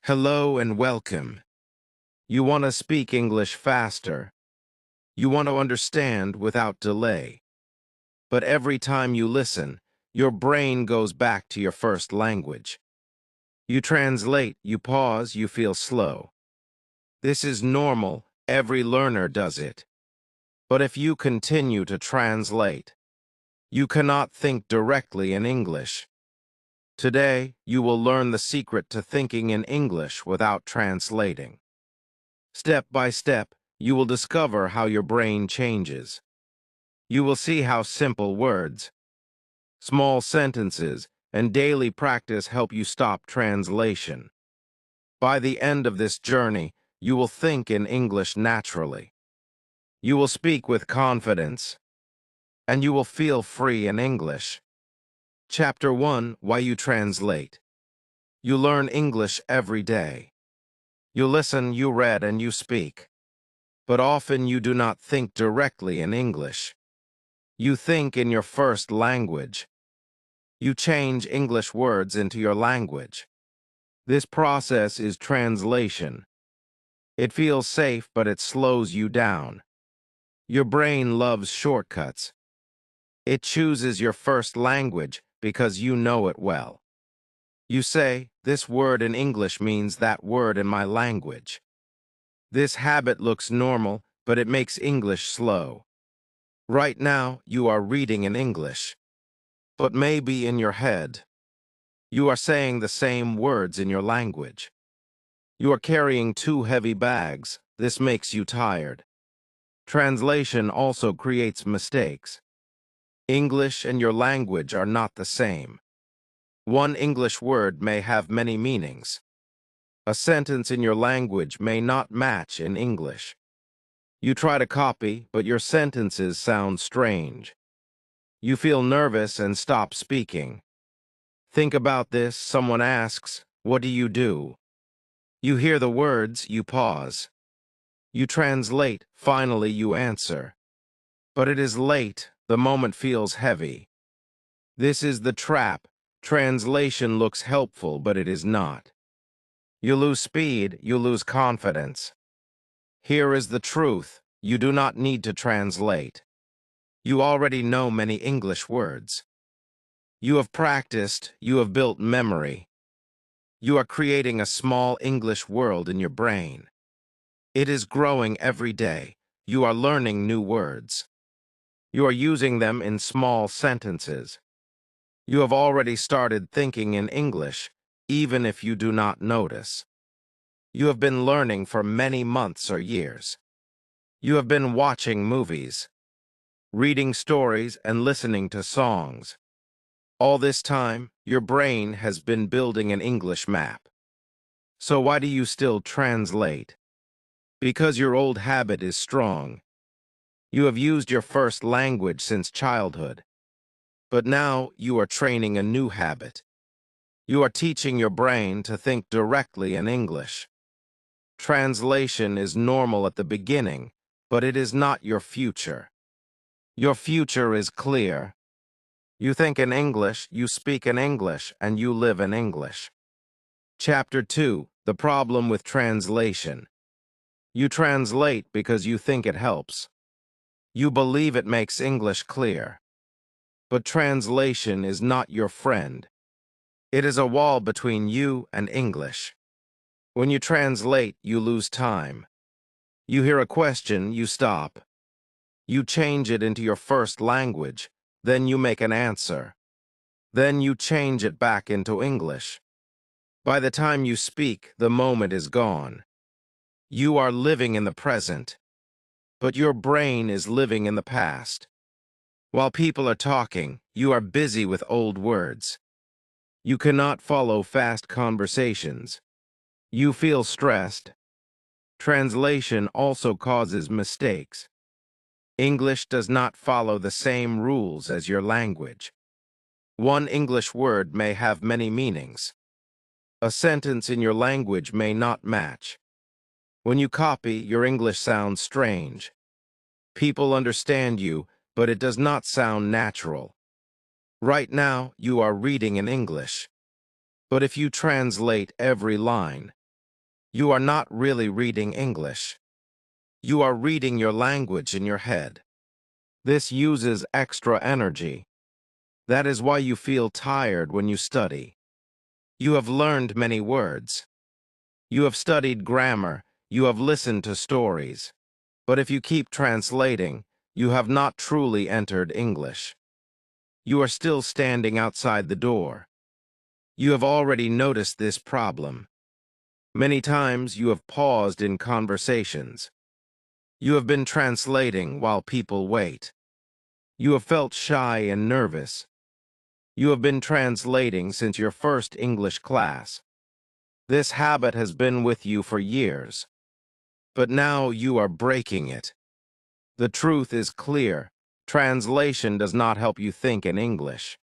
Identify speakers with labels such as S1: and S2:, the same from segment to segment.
S1: Hello and welcome. You want to speak English faster. You want to understand without delay. But every time you listen, your brain goes back to your first language. You translate, you pause, you feel slow. This is normal. Every learner does it. But if you continue to translate, you cannot think directly in English. Today, you will learn the secret to thinking in English without translating. Step by step, you will discover how your brain changes. You will see how simple words, small sentences, and daily practice help you stop translation. By the end of this journey, you will think in English naturally. You will speak with confidence, and you will feel free in English. Chapter 1: Why You Translate. You learn English every day. You listen, you read, and you speak. But often you do not think directly in English. You think in your first language. You change English words into your language. This process is translation. It feels safe, but it slows you down. Your brain loves shortcuts. It chooses your first language because you know it well. You say, "This word in English means that word in my language." This habit looks normal, but it makes English slow. Right now, you are reading in English. But maybe in your head, you are saying the same words in your language. You are carrying two heavy bags. This makes you tired. Translation also creates mistakes. English and your language are not the same. One English word may have many meanings. A sentence in your language may not match in English. You try to copy, but your sentences sound strange. You feel nervous and stop speaking. Think about this. Someone asks, "What do you do?" You hear the words, you pause. You translate, finally you answer. But it is late, the moment feels heavy. This is the trap. Translation looks helpful, but it is not. You lose speed, you lose confidence. Here is the truth. You do not need to translate. You already know many English words. You have practiced, you have built memory. You are creating a small English world in your brain. It is growing every day. You are learning new words. You are using them in small sentences. You have already started thinking in English, even if you do not notice. You have been learning for many months or years. You have been watching movies, reading stories, and listening to songs. All this time, your brain has been building an English map. So why do you still translate? Because your old habit is strong. You have used your first language since childhood. But now you are training a new habit. You are teaching your brain to think directly in English. Translation is normal at the beginning, but it is not your future. Your future is clear. You think in English, you speak in English, and you live in English. Chapter 2: The Problem with Translation. You translate because you think it helps. You believe it makes English clear. But translation is not your friend. It is a wall between you and English. When you translate, you lose time. You hear a question, you stop. You change it into your first language, then you make an answer. Then you change it back into English. By the time you speak, the moment is gone. You are living in the present, but your brain is living in the past. While people are talking, you are busy with old words. You cannot follow fast conversations. You feel stressed. Translation also causes mistakes. English does not follow the same rules as your language. One English word may have many meanings. A sentence in your language may not match. When you copy, your English sounds strange. People understand you, but it does not sound natural. Right now, you are reading in English. But if you translate every line, You are not really reading English. You are reading your language in your head. This uses extra energy. That is why you feel tired when you study. You have learned many words. You have studied grammar. You have listened to stories. But if you keep translating, you have not truly entered English. You are still standing outside the door. You have already noticed this problem. Many times you have paused in conversations. You have been translating while people wait. You have felt shy and nervous. You have been translating since your first English class. This habit has been with you for years. But now you are breaking it. The truth is clear. Translation does not help you think in English.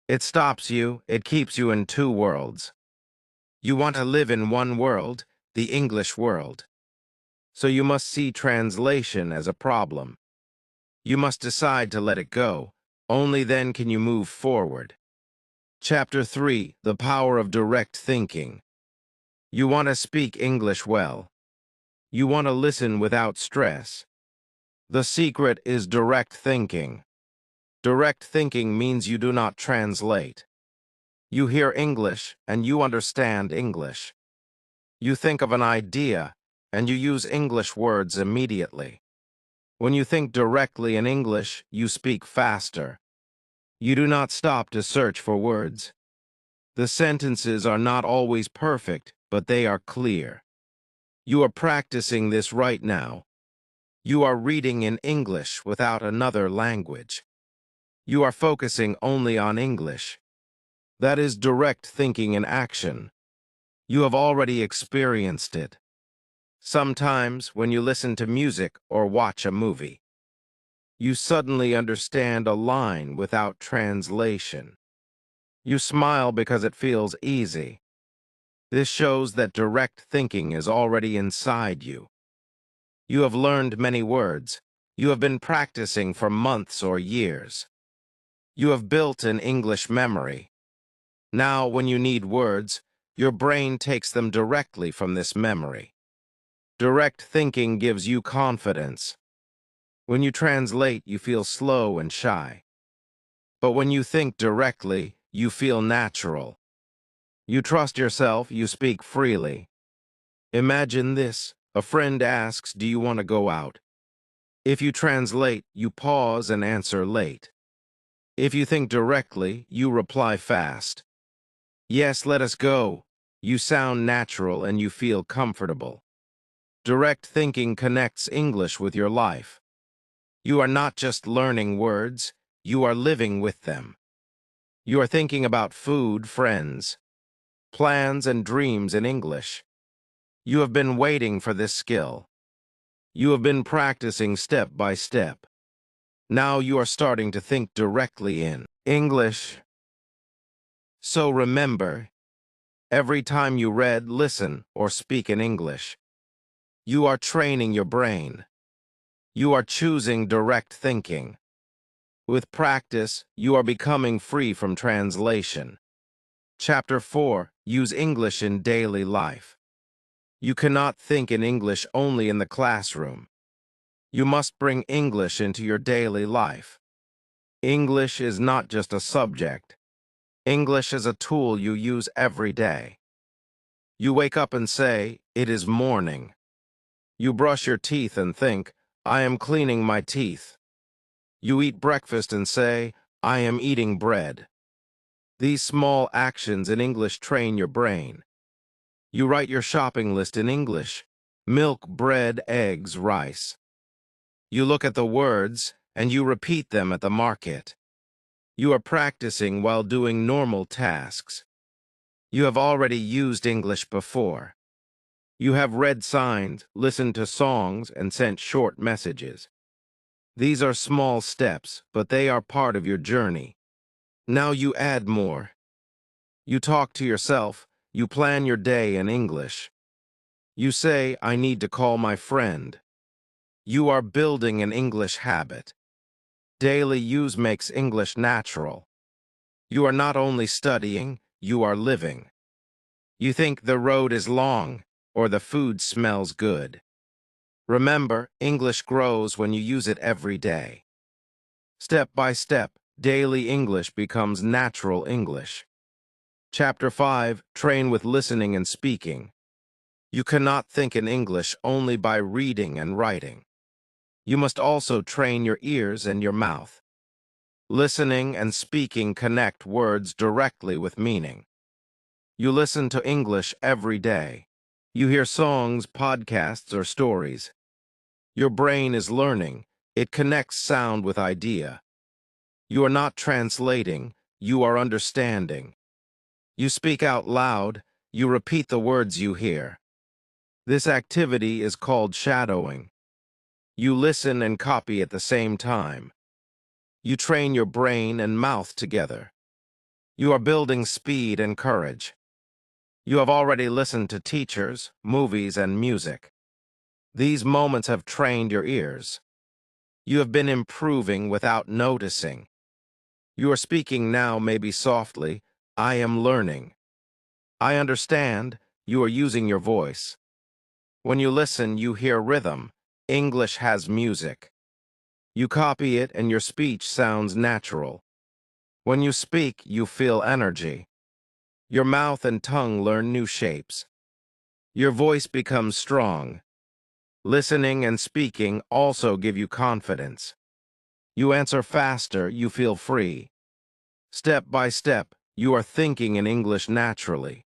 S1: It stops you, it keeps you in two worlds. You want to live in one world, the English world. So you must see translation as a problem. You must decide to let it go. Only then can you move forward. Chapter 3, The Power of Direct Thinking. You want to speak English well. You want to listen without stress. The secret is direct thinking. Direct thinking means you do not translate. You hear English and you understand English. You think of an idea and you use English words immediately. When you think directly in English, you speak faster. You do not stop to search for words. The sentences are not always perfect, but they are clear. You are practicing this right now. You are reading in English without another language. You are focusing only on English. That is direct thinking in action. You have already experienced it. Sometimes, when you listen to music or watch a movie, you suddenly understand a line without translation. You smile because it feels easy. This shows that direct thinking is already inside you. You have learned many words. You have been practicing for months or years. You have built an English memory. Now, when you need words, your brain takes them directly from this memory. Direct thinking gives you confidence. When you translate, you feel slow and shy. But when you think directly, you feel natural. You trust yourself, you speak freely. Imagine this. A friend asks, "Do you want to go out?" If you translate, you pause and answer late. If you think directly, you reply fast. "Yes, let us go." You sound natural and you feel comfortable. Direct thinking connects English with your life. You are not just learning words, you are living with them. You are thinking about food, friends, plans, and dreams in English. You have been waiting for this skill. You have been practicing step by step. Now you are starting to think directly in English. So remember, every time you read, listen, or speak in English, you are training your brain. You are choosing direct thinking. With practice, you are becoming free from translation. Chapter 4, Use English in Daily Life. You cannot think in English only in the classroom. You must bring English into your daily life. English is not just a subject. English is a tool you use every day. You wake up and say, "It is morning." You brush your teeth and think, "I am cleaning my teeth." You eat breakfast and say, "I am eating bread." These small actions in English train your brain. You write your shopping list in English: milk, bread, eggs, rice. You look at the words, and you repeat them at the market. You are practicing while doing normal tasks. You have already used English before. You have read signs, listened to songs, and sent short messages. These are small steps, but they are part of your journey. Now you add more. You talk to yourself. You plan your day in English. You say, "I need to call my friend." You are building an English habit. Daily use makes English natural. You are not only studying, you are living. You think the road is long, or the food smells good. Remember, English grows when you use it every day. Step by step, daily English becomes natural English. Chapter 5, Train with Listening and Speaking. You cannot think in English only by reading and writing. You must also train your ears and your mouth. Listening and speaking connect words directly with meaning. You listen to English every day. You hear songs, podcasts, or stories. Your brain is learning. It connects sound with idea. You are not translating, you are understanding. You speak out loud, you repeat the words you hear. This activity is called shadowing. You listen and copy at the same time. You train your brain and mouth together. You are building speed and courage. You have already listened to teachers, movies, and music. These moments have trained your ears. You have been improving without noticing. You are speaking now maybe softly. I am learning. I understand. You are using your voice. When you listen, you hear rhythm. English has music. You copy it and your speech sounds natural. When you speak, you feel energy. Your mouth and tongue learn new shapes. Your voice becomes strong. Listening and speaking also give you confidence. You answer faster, you feel free. Step by step, you are thinking in English naturally.